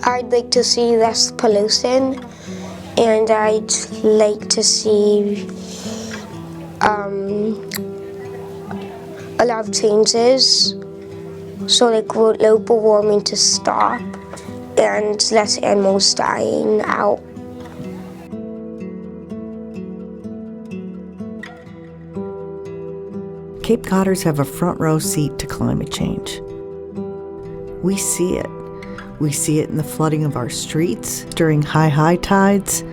I'd like to see less pollution, and I'd like to see a lot of changes, so like global warming to stop and less animals dying out. Cape Codders have a front row seat to climate change. We see it. We see it in the flooding of our streets during high tides.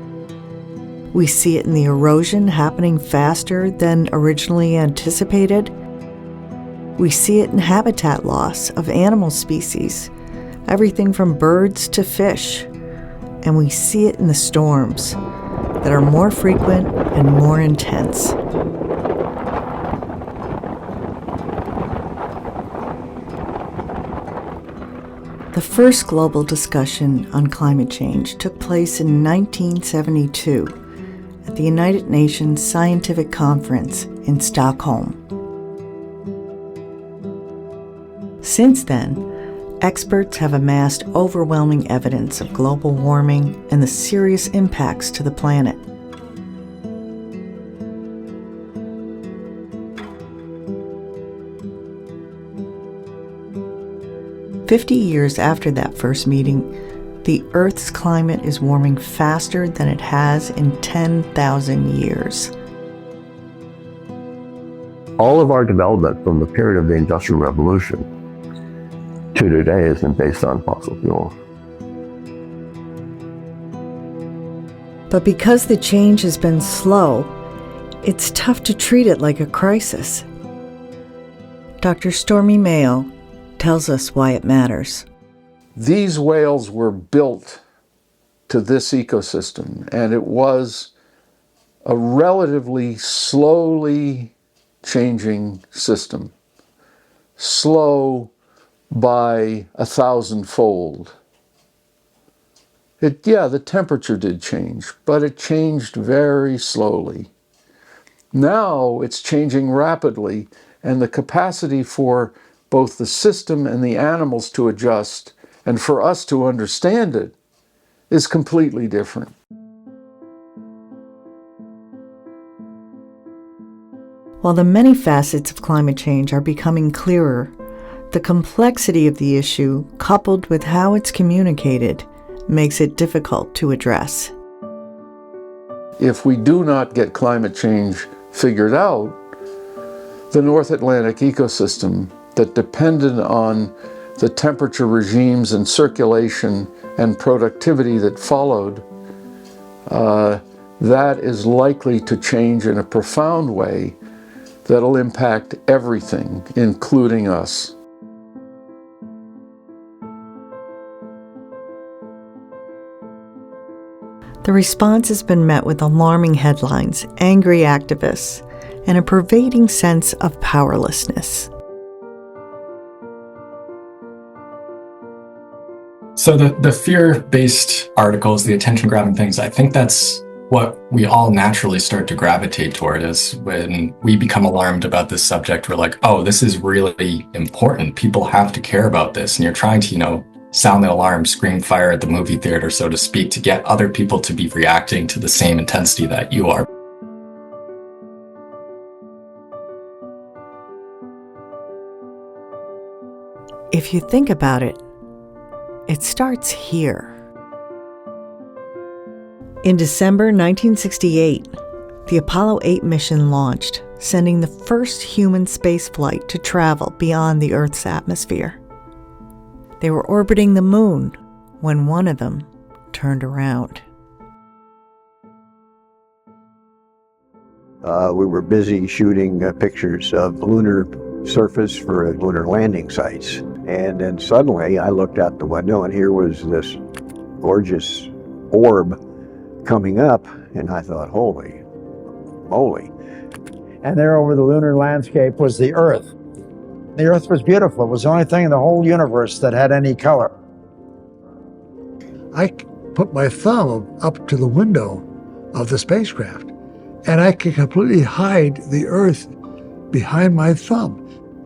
We see it in the erosion happening faster than originally anticipated. We see it in habitat loss of animal species, everything from birds to fish. And we see it in the storms that are more frequent and more intense. The first global discussion on climate change took place in 1972 at the United Nations Scientific Conference in Stockholm. Since then, experts have amassed overwhelming evidence of global warming and the serious impacts to the planet. "50 years after that first meeting, the Earth's climate is warming faster than it has in 10,000 years. All of our development from the period of the Industrial Revolution to today has been based on fossil fuels. But because the change has been slow, it's tough to treat it like a crisis. Dr. Stormy Mayo tells us why it matters. These whales were built to this ecosystem, and it was a relatively slowly changing system. Slow by 1,000-fold. The temperature did change, but it changed very slowly. Now it's changing rapidly, and the capacity for both the system and the animals to adjust, and for us to understand it, is completely different. While the many facets of climate change are becoming clearer, the complexity of the issue, coupled with how it's communicated, makes it difficult to address. If we do not get climate change figured out, the North Atlantic ecosystem that depended on the temperature regimes and circulation and productivity that followed, that is likely to change in a profound way that'll impact everything, including us. The response has been met with alarming headlines, angry activists, and a pervading sense of powerlessness. So the fear-based articles, the attention-grabbing things, I think that's what we all naturally start to gravitate toward. Is when we become alarmed about this subject, we're like, oh, this is really important. People have to care about this. And you're trying to, sound the alarm, scream fire at the movie theater, so to speak, to get other people to be reacting to the same intensity that you are. If you think about it, it starts here. In December 1968, the Apollo 8 mission launched, sending the first human spaceflight to travel beyond the Earth's atmosphere. They were orbiting the moon when one of them turned around. We were busy shooting pictures of the lunar surface for lunar landing sites. And then suddenly I looked out the window and here was this gorgeous orb coming up, and I thought, holy moly. And there over the lunar landscape was the Earth. The Earth was beautiful. It was the only thing in the whole universe that had any color. I put my thumb up to the window of the spacecraft, and I could completely hide the Earth behind my thumb.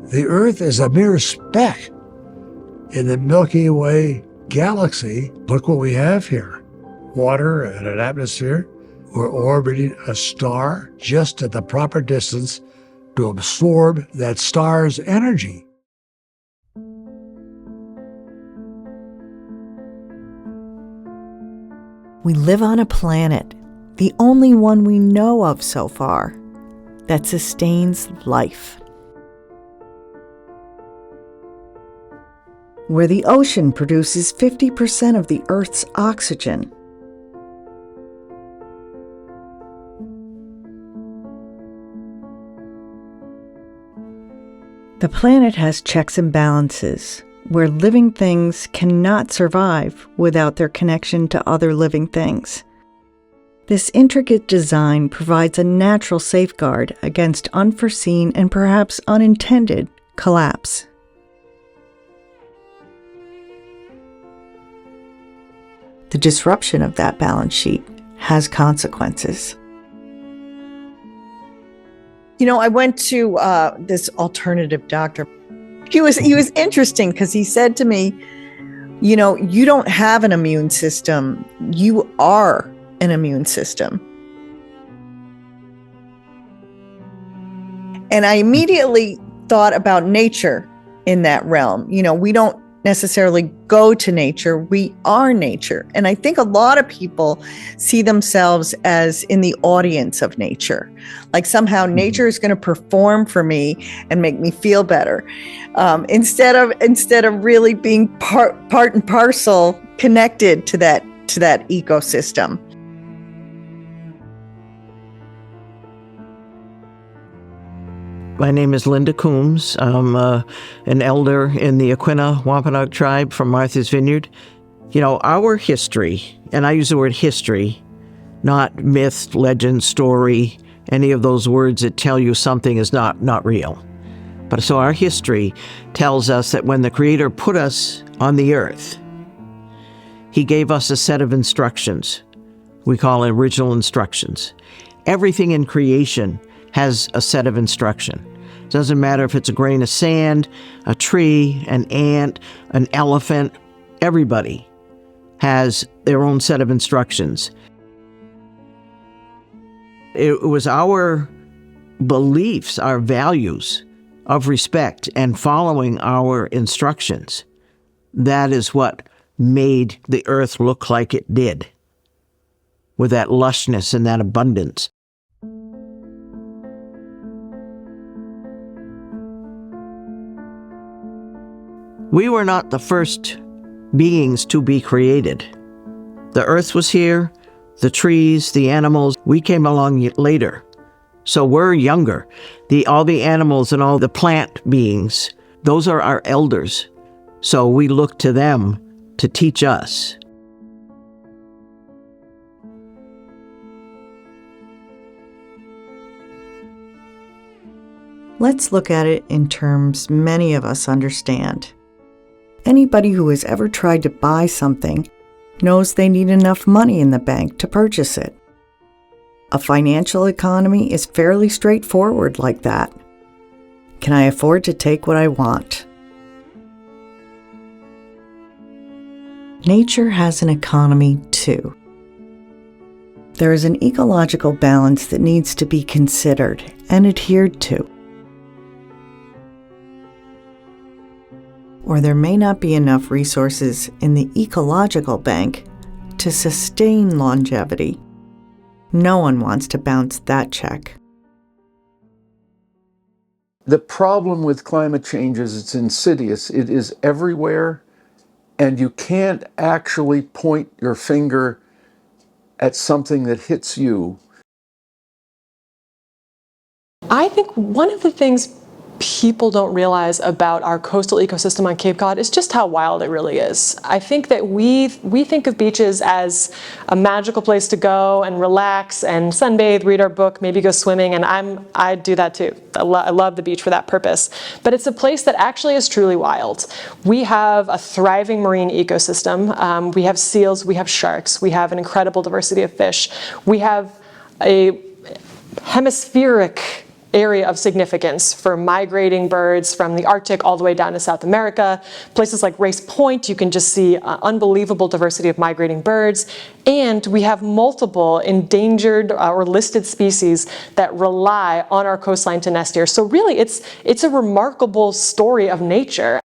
The Earth is a mere speck in the Milky Way galaxy, look what we have here. Water and an atmosphere. We're orbiting a star just at the proper distance to absorb that star's energy. We live on a planet, the only one we know of so far, that sustains life. Where the ocean produces 50% of the Earth's oxygen. The planet has checks and balances, where living things cannot survive without their connection to other living things. This intricate design provides a natural safeguard against unforeseen and perhaps unintended collapse. The disruption of that balance sheet has consequences. You know, I went to this alternative doctor. He was interesting because he said to me, you know, you don't have an immune system. You are an immune system. And I immediately thought about nature in that realm. You know, we don't necessarily go to nature, we are nature. And I think a lot of people see themselves as in the audience of nature. Like somehow nature is going to perform for me and make me feel better. Instead of really being part and parcel connected to that ecosystem. My name is Linda Coombs. I'm an elder in the Aquinnah Wampanoag tribe from Martha's Vineyard. You know, our history, and I use the word history, not myth, legend, story, any of those words that tell you something is not real. But so our history tells us that when the Creator put us on the earth, He gave us a set of instructions. We call it original instructions. Everything in creation has a set of instruction. It doesn't matter if it's a grain of sand, a tree, an ant, an elephant. Everybody has their own set of instructions. It was our beliefs, our values of respect and following our instructions. That is what made the earth look like it did, with that lushness and that abundance. We were not the first beings to be created. The earth was here, the trees, the animals. We came along later. So we're younger. All the animals and all the plant beings, those are our elders. So we look to them to teach us. Let's look at it in terms many of us understand. Anybody who has ever tried to buy something knows they need enough money in the bank to purchase it. A financial economy is fairly straightforward like that. Can I afford to take what I want? Nature has an economy too. There is an ecological balance that needs to be considered and adhered to. Or there may not be enough resources in the ecological bank to sustain longevity. No one wants to bounce that check. The problem with climate change is it's insidious. It is everywhere, and you can't actually point your finger at something that hits you. I think one of the things people don't realize about our coastal ecosystem on Cape Cod is just how wild it really is. I think that we think of beaches as a magical place to go and relax and sunbathe, read our book, maybe go swimming, and I do that too. I love the beach for that purpose. But it's a place that actually is truly wild. We have a thriving marine ecosystem. We have seals, we have sharks, we have an incredible diversity of fish. We have a hemispheric area of significance for migrating birds from the Arctic all the way down to South America. Places like Race Point, you can just see unbelievable diversity of migrating birds. And we have multiple endangered or listed species that rely on our coastline to nest here. So really, it's a remarkable story of nature.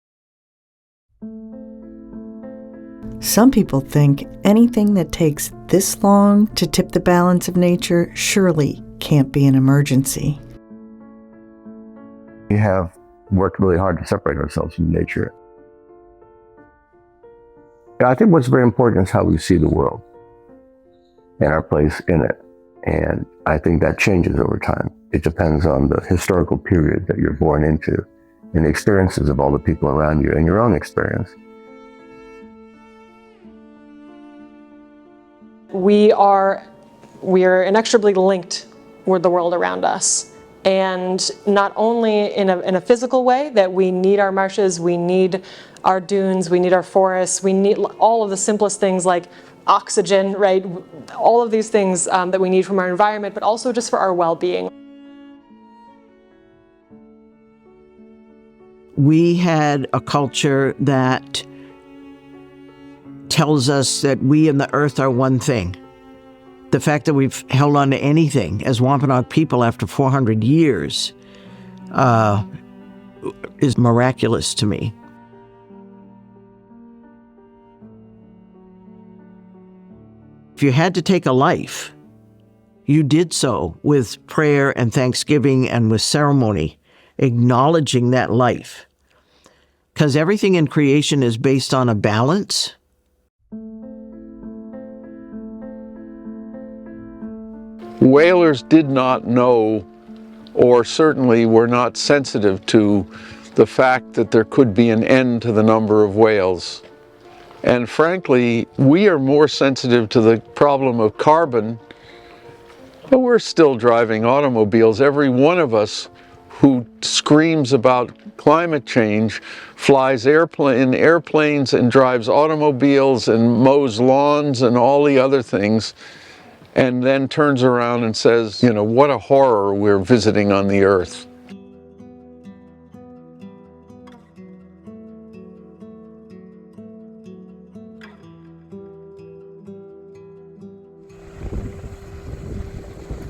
Some people think anything that takes this long to tip the balance of nature surely can't be an emergency. We have worked really hard to separate ourselves from nature. And I think what's very important is how we see the world and our place in it. And I think that changes over time. It depends on the historical period that you're born into and the experiences of all the people around you and your own experience. We are inextricably linked with the world around us. And not only in a physical way, that we need our marshes, we need our dunes, we need our forests, we need all of the simplest things like oxygen, right? All of these things that we need from our environment, but also just for our well-being. We had a culture that tells us that we and the earth are one thing. The fact that we've held on to anything as Wampanoag people after 400 years is miraculous to me. If you had to take a life, you did so with prayer and thanksgiving and with ceremony, acknowledging that life. Because everything in creation is based on a balance. Whalers did not know, or certainly were not sensitive to, the fact that there could be an end to the number of whales. And frankly, we are more sensitive to the problem of carbon, but we're still driving automobiles. Every one of us who screams about climate change flies in airplanes and drives automobiles and mows lawns and all the other things, and then turns around and says, you know, what a horror we're visiting on the earth.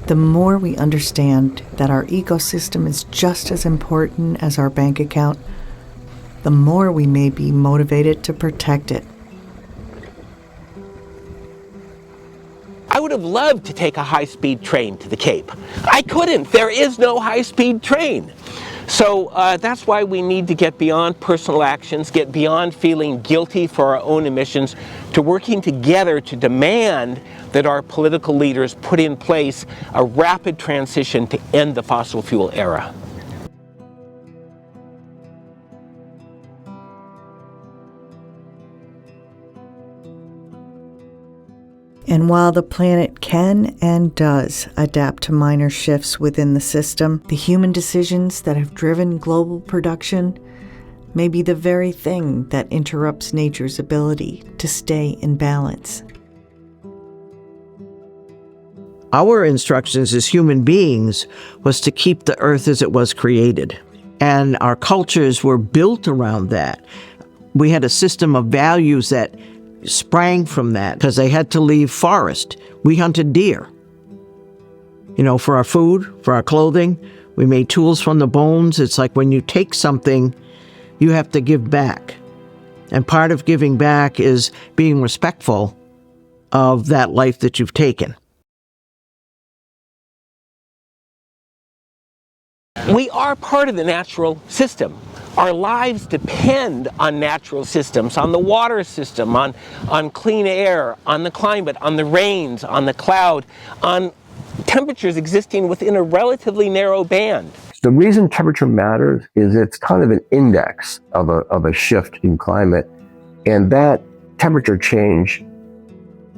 The more we understand that our ecosystem is just as important as our bank account, the more we may be motivated to protect it. I would have loved to take a high-speed train to the Cape. I couldn't. There is no high-speed train. So that's why we need to get beyond personal actions, get beyond feeling guilty for our own emissions, to working together to demand that our political leaders put in place a rapid transition to end the fossil fuel era. And while the planet can and does adapt to minor shifts within the system, the human decisions that have driven global production may be the very thing that interrupts nature's ability to stay in balance. Our instructions as human beings was to keep the earth as it was created. And our cultures were built around that. We had a system of values that sprang from that because they had to leave forest. We hunted deer. You know, for our food, for our clothing. We made tools from the bones. It's like when you take something, you have to give back. And part of giving back is being respectful of that life that you've taken. We are part of the natural system. Our lives depend on natural systems, on the water system, on clean air, on the climate, on the rains, on the cloud, on temperatures existing within a relatively narrow band. The reason temperature matters is it's kind of an index of a shift in climate, and that temperature change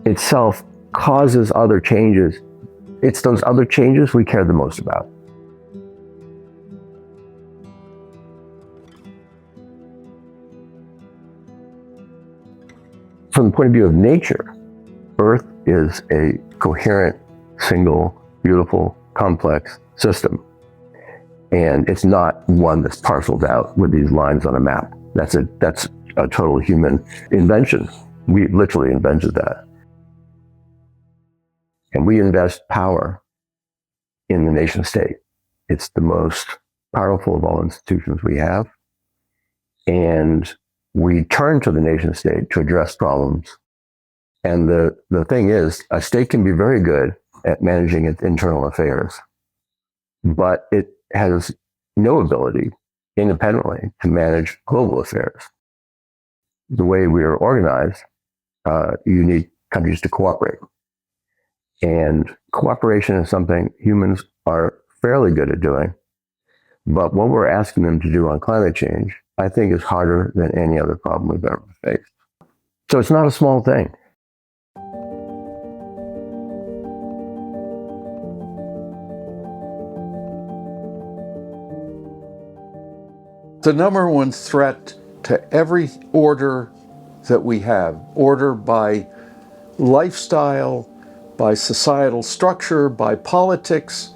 itself causes other changes. It's those other changes we care the most about. From the point of view of nature, Earth is a coherent, single, beautiful, complex system. And it's not one that's parceled out with these lines on a map. That's a total human invention. We literally invented that. And we invest power in the nation state. It's the most powerful of all institutions we have. And we turn to the nation state to address problems. And the thing is, a state can be very good at managing its internal affairs, but it has no ability independently to manage global affairs. The way we are organized, you need countries to cooperate. And cooperation is something humans are fairly good at doing. But what we're asking them to do on climate change, I think, is harder than any other problem we've ever faced. So it's not a small thing. The number one threat to every order that we have, order by lifestyle, by societal structure, by politics,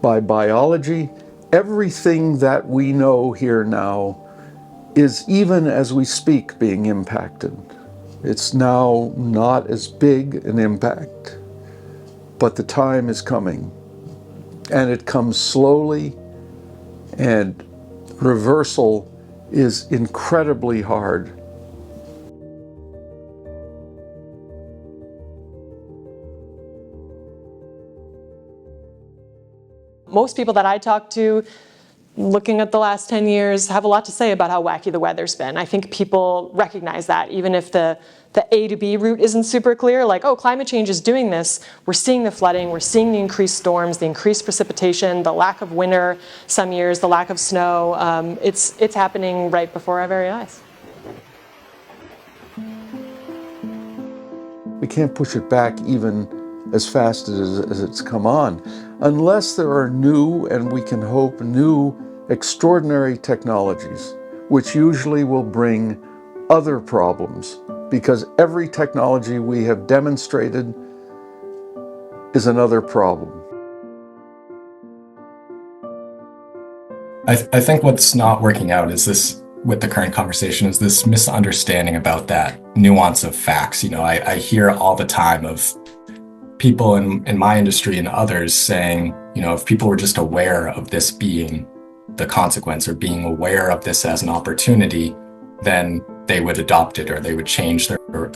by biology, everything that we know here now is, even as we speak, being impacted. It's now not as big an impact, but the time is coming. And it comes slowly, and reversal is incredibly hard. Most people that I talk to, looking at the last 10 years, have a lot to say about how wacky the weather's been. I think people recognize that, even if the A to B route isn't super clear, like, oh, climate change is doing this. We're seeing the flooding, we're seeing the increased storms, the increased precipitation, the lack of winter some years, the lack of snow. It's happening right before our very eyes. We can't push it back even as fast as it's come on, unless there are new, and we can hope new, extraordinary technologies, which usually will bring other problems, because every technology we have demonstrated is another problem. I think what's not working out is this, with the current conversation, is this misunderstanding about that nuance of facts. You know, I hear all the time of people in my industry and others saying, you know, if people were just aware of this being the consequence, or being aware of this as an opportunity, then they would adopt it, or they would change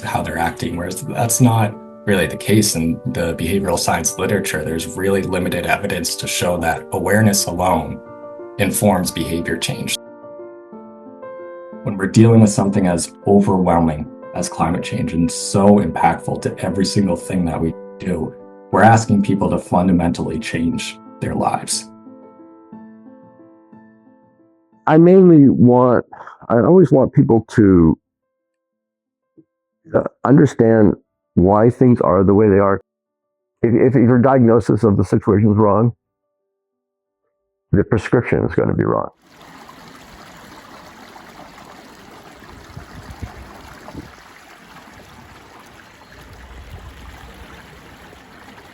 how they're acting. Whereas that's not really the case in the behavioral science literature. There's really limited evidence to show that awareness alone informs behavior change. When we're dealing with something as overwhelming as climate change and so impactful to every single thing that we do, we're asking people to fundamentally change their lives. I always want people to understand why things are the way they are. If your diagnosis of the situation is wrong, the prescription is going to be wrong.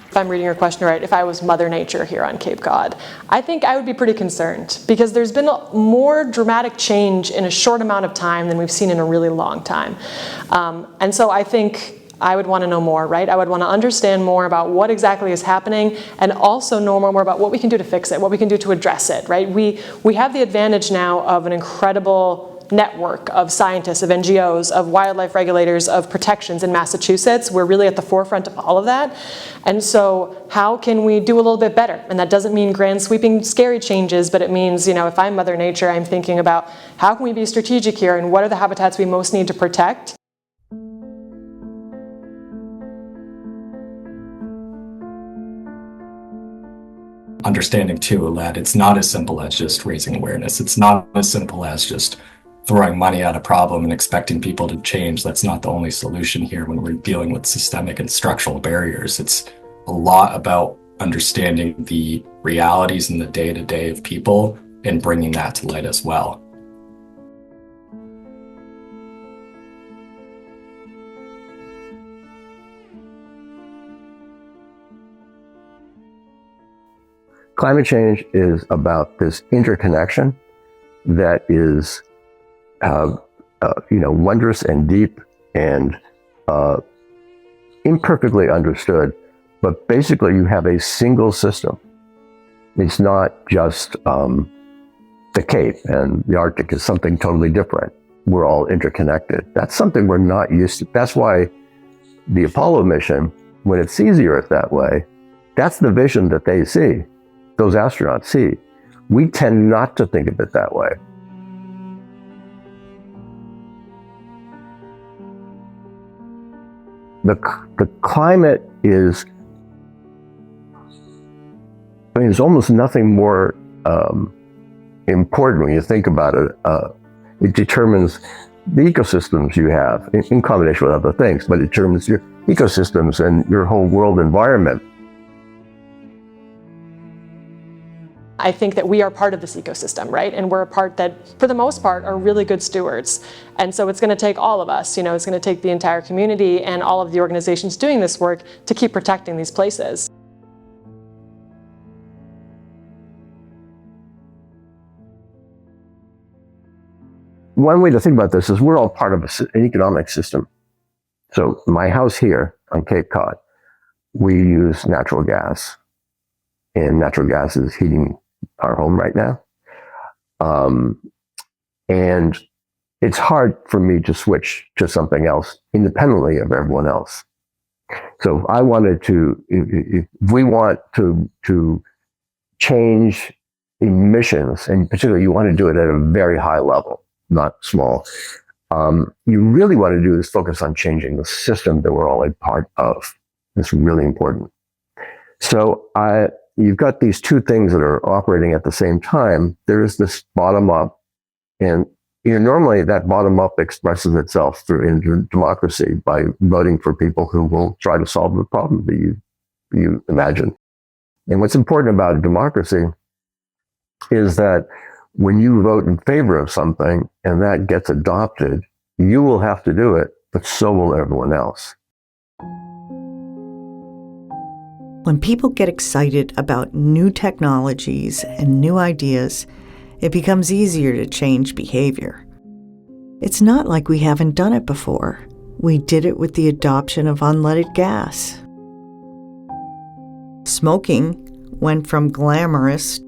If I'm reading your question right, if I was Mother Nature here on Cape Cod, I think I would be pretty concerned, because there's been a more dramatic change in a short amount of time than we've seen in a really long time. And so I think I would want to know more, right? I would want to understand more about what exactly is happening, and also know more about what we can do to fix it, what we can do to address it, right? We have the advantage now of an incredible network of scientists, of NGOs, of wildlife regulators, of protections in Massachusetts. We're really at the forefront of all of that. And so how can we do a little bit better? And that doesn't mean grand sweeping scary changes, but it means, you know, if I'm Mother Nature, I'm thinking about how can we be strategic here, and what are the habitats we most need to protect? Understanding too that it's not as simple as just raising awareness. It's not as simple as just throwing money at a problem and expecting people to change. That's not the only solution here when we're dealing with systemic and structural barriers. It's a lot about understanding the realities in the day-to-day of people and bringing that to light as well. Climate change is about this interconnection that is, wondrous and deep and imperfectly understood. But basically, you have a single system. It's not just the Cape and the Arctic is something totally different. We're all interconnected. That's something we're not used to. That's why the Apollo mission, when it sees the Earth that way, that's the vision that they see, those astronauts see. We tend not to think of it that way. The climate is, there's almost nothing more important when you think about it. It determines the ecosystems you have in combination with other things, but it determines your ecosystems and your whole world environment. I think that we are part of this ecosystem, right? And we're a part that, for the most part, are really good stewards. And so it's going to take all of us, it's going to take the entire community and all of the organizations doing this work to keep protecting these places. One way to think about this is we're all part of an economic system. So my house here on Cape Cod, we use natural gas, and natural gas is heating our home right now. And it's hard for me to switch to something else independently of everyone else. So if I wanted to, if we want to change emissions, and particularly you want to do it at a very high level, not small, you really want to do is focus on changing the system that we're all a part of. It's really important. So you've got these two things that are operating at the same time. There is this bottom up, and normally that bottom up expresses itself through democracy by voting for people who will try to solve the problem that you imagine. And what's important about democracy is that when you vote in favor of something and that gets adopted, you will have to do it, but so will everyone else. When people get excited about new technologies and new ideas, it becomes easier to change behavior. It's not like we haven't done it before. We did it with the adoption of unleaded gas. Smoking went from glamorous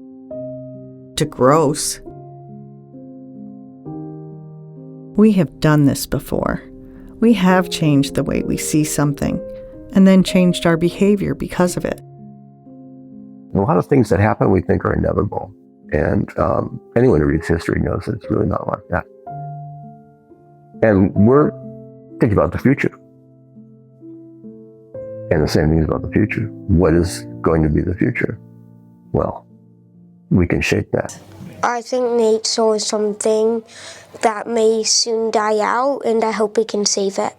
to gross. We have done this before. We have changed the way we see something and then changed our behavior because of it. A lot of things that happen we think are inevitable. And anyone who reads history knows that it's really not like that. And we're thinking about the future. And the same thing is about the future. What is going to be the future? Well, we can shape that. I think nature is something that may soon die out, and I hope we can save it.